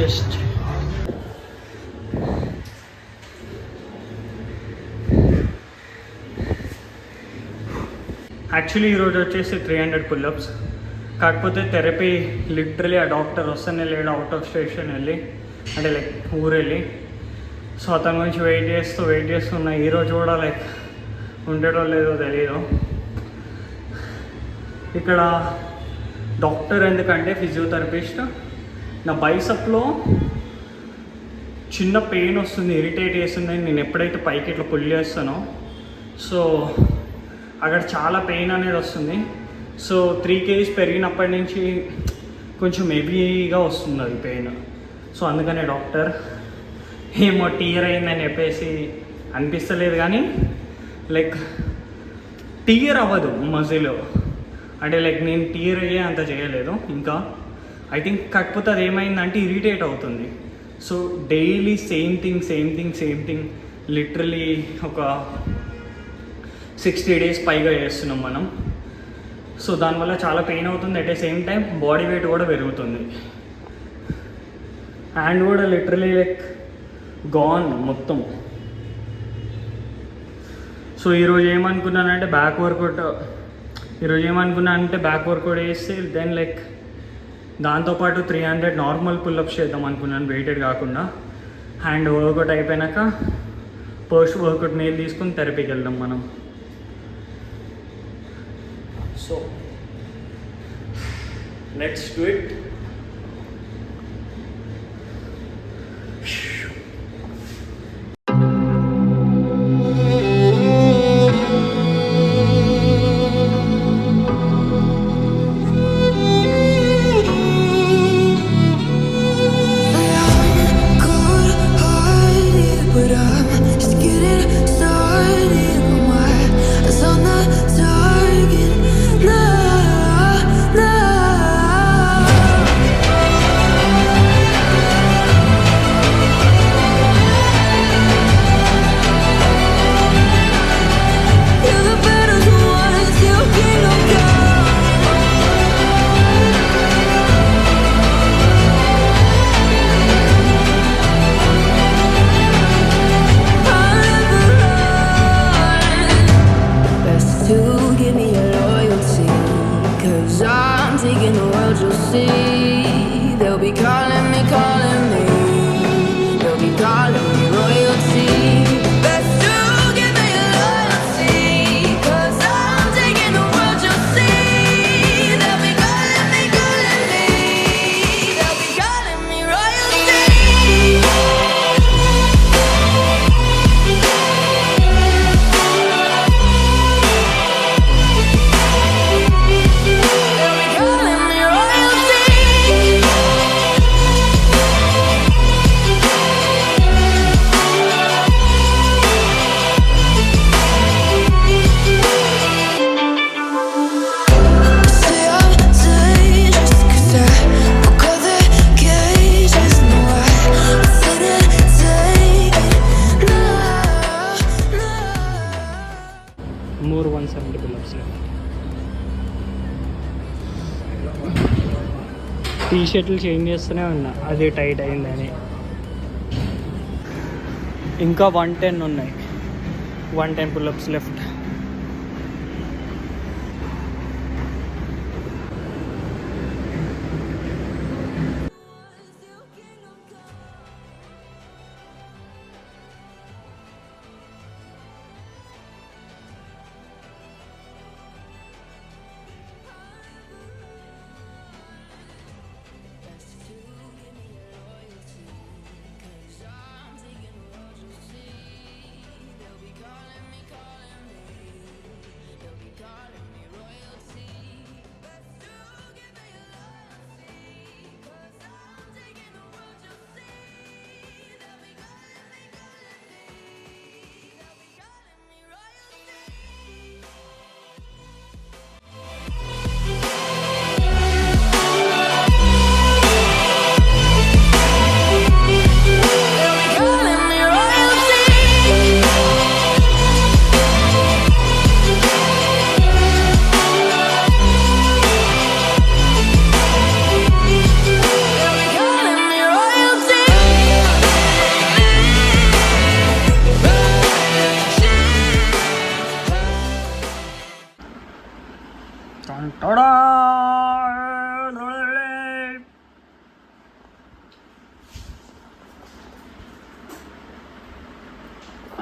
Chest. Actually ఈరోజు వచ్చేసి 300 pull-ups. కాకపోతే థెరపీ లిటరలీ ఆ డాక్టర్ వస్తేనే లేడు, అవుట్ ఆఫ్ స్టేషన్ వెళ్ళి, అంటే లైక్ ఊరు వెళ్ళి. సో అతని గురించి వెయిట్ చేస్తున్నా. ఈరోజు కూడా లైక్ ఉండటం లేదో తెలియదు. ఇక్కడ డాక్టర్ ఎందుకంటే ఫిజియోథెరపిస్ట్, నా బైసప్లో చిన్న పెయిన్ వస్తుంది, ఇరిటేట్ చేస్తుంది. నేను ఎప్పుడైతే పైకి ఇట్లా పుల్ చేస్తానో సో అక్కడ చాలా పెయిన్ అనేది వస్తుంది. సో 3 kgs పెరిగినప్పటి నుంచి కొంచెం హెవీగా వస్తుంది అది పెయిన్. సో అందుకనే డాక్టర్ ఏమో టీయర్ అయిందని చెప్పేసి అనిపిస్తలేదు, కానీ లైక్ టీయర్ అవ్వదు మజిల్, అంటే లైక్ నేను టీయర్ అయ్యే అంత చేయలేదు ఇంకా. ఐ థింక్ కాకపోతే అది ఏమైందంటే ఇరిటేట్ అవుతుంది. So daily same thing literally ఒక 60 days పైగా చేస్తున్నాం మనం. సో దానివల్ల చాలా పెయిన్ అవుతుంది. At the same time body weight కూడా పెరుగుతుంది. హ్యాండ్ కూడా లిటరలీ లైక్ గాన్ మొత్తం. సో ఈరోజు ఏమనుకున్నానంటే బ్యాక్ వర్కౌట్ చేస్తే దెన్ లైక్ దాంతోపాటు 300 నార్మల్ పుల్అప్స్ చేద్దాం అనుకున్నాను, వెయిటెడ్ కాకుండా. హ్యాండ్ వర్కౌట్ అయిపోయాక పోస్ట్ వర్కౌట్ మీల్ తీసుకుని థెరపీకి వెళ్దాం మనం. So let's do it. More 170 pull-ups left. టీ-షర్ట్లు చేంజ్ చేస్తూనే ఉన్నా, అది టైట్ అయిందని. ఇంకా 110 ఉన్నాయి, 110 పుల్అప్స్ లెఫ్ట్.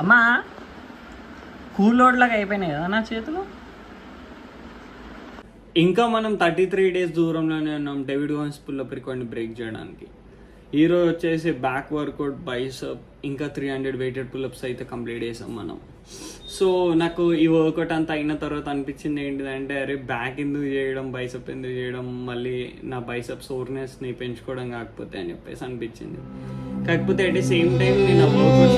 అమ్మా కూలోడ్ లాగా అయిపోయినాయి కదా నా చేతులు. ఇంకా మనం 33 days దూరంలోనే ఉన్నాం డేవిడ్ వాన్స్ పుల్అప్ రికార్డ్ని బ్రేక్ చేయడానికి. ఈరోజు వచ్చేసి బ్యాక్ వర్కౌట్, బైసప్, ఇంకా 300 వెయిటెడ్ పుల్అప్స్ అయితే కంప్లీట్ చేసాం మనం. సో నాకు ఈ వర్కౌట్ అంతా అయిన తర్వాత అనిపించింది ఏంటిదంటే, అరే బ్యాక్ ఎందుకు చేయడం, బైసప్ ఎందుకు చేయడం, మళ్ళీ నా బైసప్ సోర్నెస్ని పెంచుకోవడం కాకపోతే అని చెప్పేసి అనిపించింది. కాకపోతే అట్ ది సేమ్ టైం నేను ఆ వర్కౌట్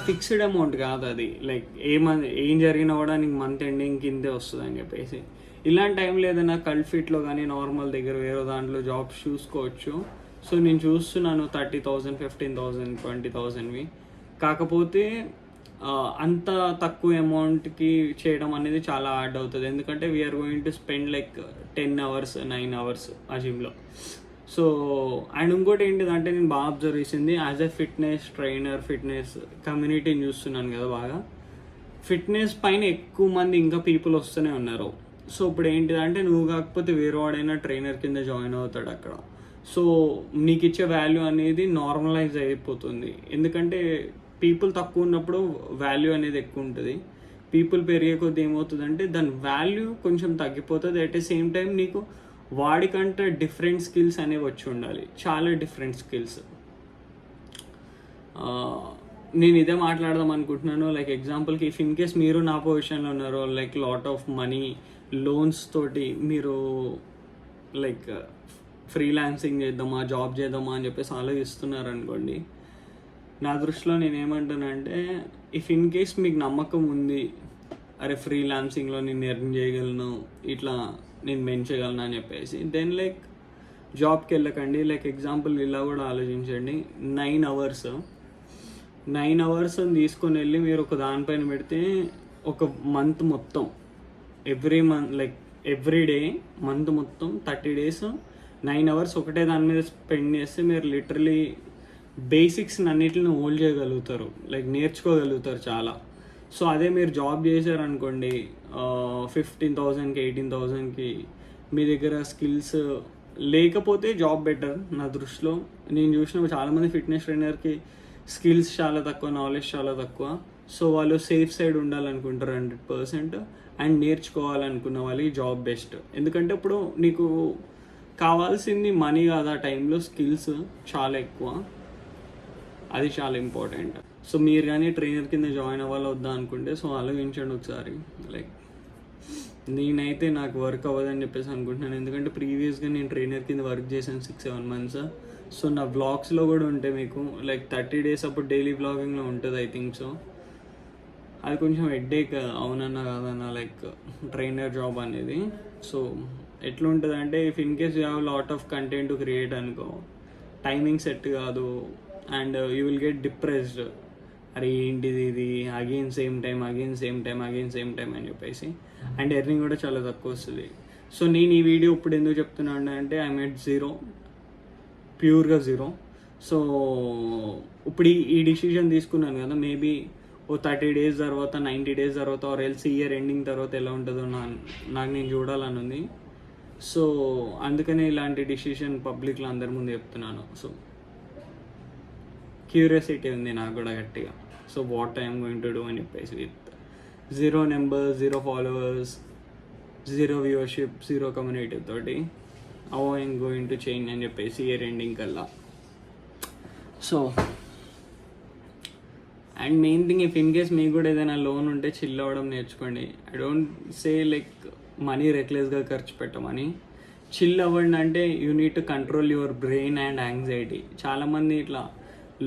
ఫిక్స్డ్ అమౌంట్ కాదు అది. లైక్ ఏం జరిగినా కూడా నీకు మంత్ ఎండింగ్ కిందే వస్తుంది అని చెప్పేసి. ఇలాంటి టైంలో ఏదైనా కల్ట్ ఫిట్లో కానీ నార్మల్ దగ్గర వేరే దాంట్లో జాబ్స్ చూసుకోవచ్చు. సో నేను చూస్తున్నాను 30,000, 15,000, 20,000వి. కాకపోతే అంత తక్కువ అమౌంట్కి చేయడం అనేది చాలా హార్డ్ అవుతుంది. ఎందుకంటే we're going to spend like 10 hours, 9 hours ఆ జిమ్లో. సో అండ్ ఇంకోటి ఏంటిదంటే, నేను బాగా అబ్జర్వ్ చేసింది, as a fitness trainer, fitness కమ్యూనిటీని చూస్తున్నాను కదా బాగా. ఫిట్నెస్ పైన ఎక్కువ మంది ఇంకా పీపుల్ వస్తూనే ఉన్నారు. సో ఇప్పుడు ఏంటిదంటే, నువ్వు కాకపోతే వేరే వాడైనా ట్రైనర్ కింద జాయిన్ అవుతాడు అక్కడ. సో నీకు ఇచ్చే వాల్యూ అనేది నార్మలైజ్ అయిపోతుంది. ఎందుకంటే పీపుల్ తక్కువ ఉన్నప్పుడు వాల్యూ అనేది ఎక్కువ ఉంటుంది. పీపుల్ పెరిగే కొద్ది ఏమవుతుందంటే దాని వాల్యూ కొంచెం తగ్గిపోతుంది. అట్ ద సేమ్ టైం నీకు వాడికంటే డిఫరెంట్ స్కిల్స్ అనేవి వచ్చి ఉండాలి, చాలా డిఫరెంట్ స్కిల్స్. నేను ఇదే మాట్లాడదాం అనుకుంటున్నాను. లైక్ ఎగ్జాంపుల్కి ఇఫ్ ఇన్ కేస్ మీరు నా పొజిషన్లో ఉన్నారో, like lot of money, loans తోటి మీరు లైక్ ఫ్రీలాన్సింగ్ చేద్దామా, జాబ్ చేద్దామా అని చెప్పేసి ఆలోచిస్తున్నారు అనుకోండి. నా దృష్టిలో నేనేమంటానంటే, ఇఫ్ ఇన్ కేస్ మీకు నమ్మకం ఉంది, అరే ఫ్రీలాన్సింగ్లో నేను ఎర్న్ చేయగలను, ఇట్లా నేను పెంచగలను అని చెప్పేసి, దెన్ లైక్ జాబ్కి వెళ్ళకండి. లైక్ ఎగ్జాంపుల్ ఇలా కూడా ఆలోచించండి. 9 hours తీసుకొని వెళ్ళి మీరు ఒక దానిపైన పెడితే ఒక మంత్ మొత్తం, every month like every day month మొత్తం 30 days 9 hours ఒకటే దాని మీద స్పెండ్ చేస్తే మీరు లిటరలీ బేసిక్స్ అన్నిటిని హోల్డ్ చేయగలుగుతారు, లైక్ నేర్చుకోగలుగుతారు చాలా. సో అదే మీరు జాబ్ చేశారనుకోండి, 15,000కి 18,000కి మీ దగ్గర స్కిల్స్ లేకపోతే జాబ్ బెటర్ నా దృష్టిలో. నేను చూసిన చాలామంది ఫిట్నెస్ ట్రైనర్కి స్కిల్స్ చాలా తక్కువ, నాలెడ్జ్ చాలా తక్కువ. సో వాళ్ళు సేఫ్ సైడ్ ఉండాలనుకుంటారు 100%, అండ్ నేర్చుకోవాలనుకున్న వాళ్ళకి జాబ్ బెస్ట్. ఎందుకంటే ఇప్పుడు నీకు కావాల్సింది మనీ కాదు, ఆ టైంలో స్కిల్స్ చాలా ఎక్కువ, అది చాలా ఇంపార్టెంట్. సో మీరు కానీ ట్రైనర్ కింద జాయిన్ అవ్వాలి వద్దా అనుకుంటే, సో ఆలోచించండి ఒకసారి. లైక్ నేనైతే నాకు వర్క్ అవ్వదని చెప్పేసి అనుకుంటున్నాను. ఎందుకంటే ప్రీవియస్గా నేను ట్రైనర్ కింద వర్క్ చేశాను 6-7 months. సో నా వ్లాగ్స్లో కూడా ఉంటాయి మీకు, లైక్ 30 days అప్పుడు డైలీ వ్లాగింగ్లో ఉంటుంది ఐ థింక్. సో అది కొంచెం హెడ్ఏక్, అవునన్నా కాదన్నా, లైక్ ట్రైనర్ జాబ్ అనేది. సో ఎట్లా ఉంటుంది అంటే, if in case you have lot of content to create అనుకో, టైమింగ్ సెట్ కాదు, and you will get depressed. అరే ఏంటిది ఇది, అగైన్ సేమ్ టైం అని చెప్పేసి, అండ్ ఎర్నింగ్ కూడా చాలా తక్కువ వస్తుంది. సో నేను ఈ వీడియో ఇప్పుడు ఎందుకు చెప్తున్నాను అంటే, ఐ మెట్ 0, ప్యూర్గా 0. సో ఇప్పుడు ఈ డిసిజన్ తీసుకున్నాను కదా, మేబీ ఓ 30 days తర్వాత, 90 days తర్వాత, ఆర్ ఎల్స్ ఇయర్ ఎండింగ్ తర్వాత ఎలా ఉంటుందో నాకు నేను చూడాలని ఉంది. సో అందుకనే ఇలాంటి డిసిషన్ పబ్లిక్లో అందరి ముందు చెప్తున్నాను. సో క్యూరియాసిటీ ఉంది నాకు కూడా గట్టిగా. So what I'm going to do అని చెప్పేసి, with 0 numbers, 0 followers, 0 viewership, 0 community తోటి how I'm going to change అని చెప్పేసి ఇయర్ ఎండింగ్ కల్లా. So and main thing if in case మీకు కూడా ఏదైనా లోన్ ఉంటే చిల్ అవ్వడం నేర్చుకోండి. I don't say like money రెక్లెస్గా ఖర్చు పెట్టమని. చిల్ అవ్వండి అంటే you need to control your brain and anxiety. చాలామంది ఇట్లా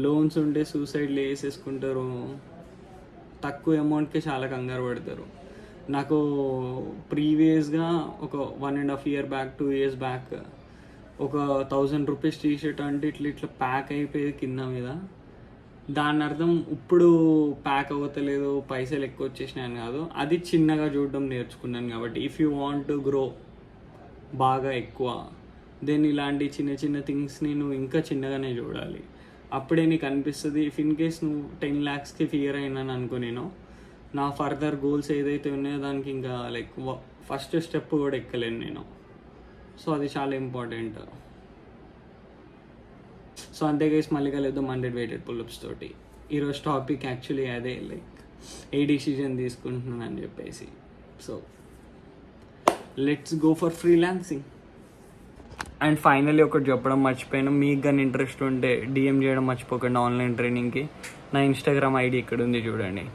లోన్స్ ఉంటే సూసైడ్లు వేసేసుకుంటారు, తక్కువ అమౌంట్కి చాలా కంగారు పడతారు. నాకు ప్రీవియస్గా ఒక 1.5 years బ్యాక్ 2 years బ్యాక్ ఒక 1000 రూపీస్ టీషర్ట్ అంటే ఇట్లా ప్యాక్ అయిపోయేది కింద మీద. దాని అర్థం ఇప్పుడు ప్యాక్ అవ్వతలేదు, పైసలు ఎక్కువ వచ్చేసినాయని కాదు, అది చిన్నగా చూడడం నేర్చుకున్నాను. కాబట్టి if you want to grow బాగా ఎక్కువ, దెన్ ఇలాంటి చిన్న చిన్న థింగ్స్ని నువ్వు ఇంకా చిన్నగానే చూడాలి. అప్పుడే నీకు అనిపిస్తుంది. ఇఫ్ ఇన్ కేస్ నువ్వు 10 lakhsకి ఫియర్ అయినాను అనుకో, నేను నా ఫర్దర్ గోల్స్ ఏదైతే ఉన్నాయో దానికి ఇంకా లైక్ ఫస్ట్ స్టెప్ కూడా ఎక్కలేను నేను. సో అది చాలా ఇంపార్టెంట్. సో అంతే గైస్, మళ్ళీ కలుద్దాం 100 weighted pull-ups తోటి. ఈరోజు టాపిక్ యాక్చువల్లీ అదే, లైక్ ఏ డిసిజన్ తీసుకుంటున్నాను అని చెప్పేసి. So let's go for freelancing. And finally ఒకటి చెప్పడం మర్చిపోయాను, మీకు కానీ ఇంట్రెస్ట్ ఉంటే DM చేయడం మర్చిపోకండి ఆన్లైన్ ట్రైనింగ్కి. నా Instagram ID ఇక్కడ ఉంది చూడండి.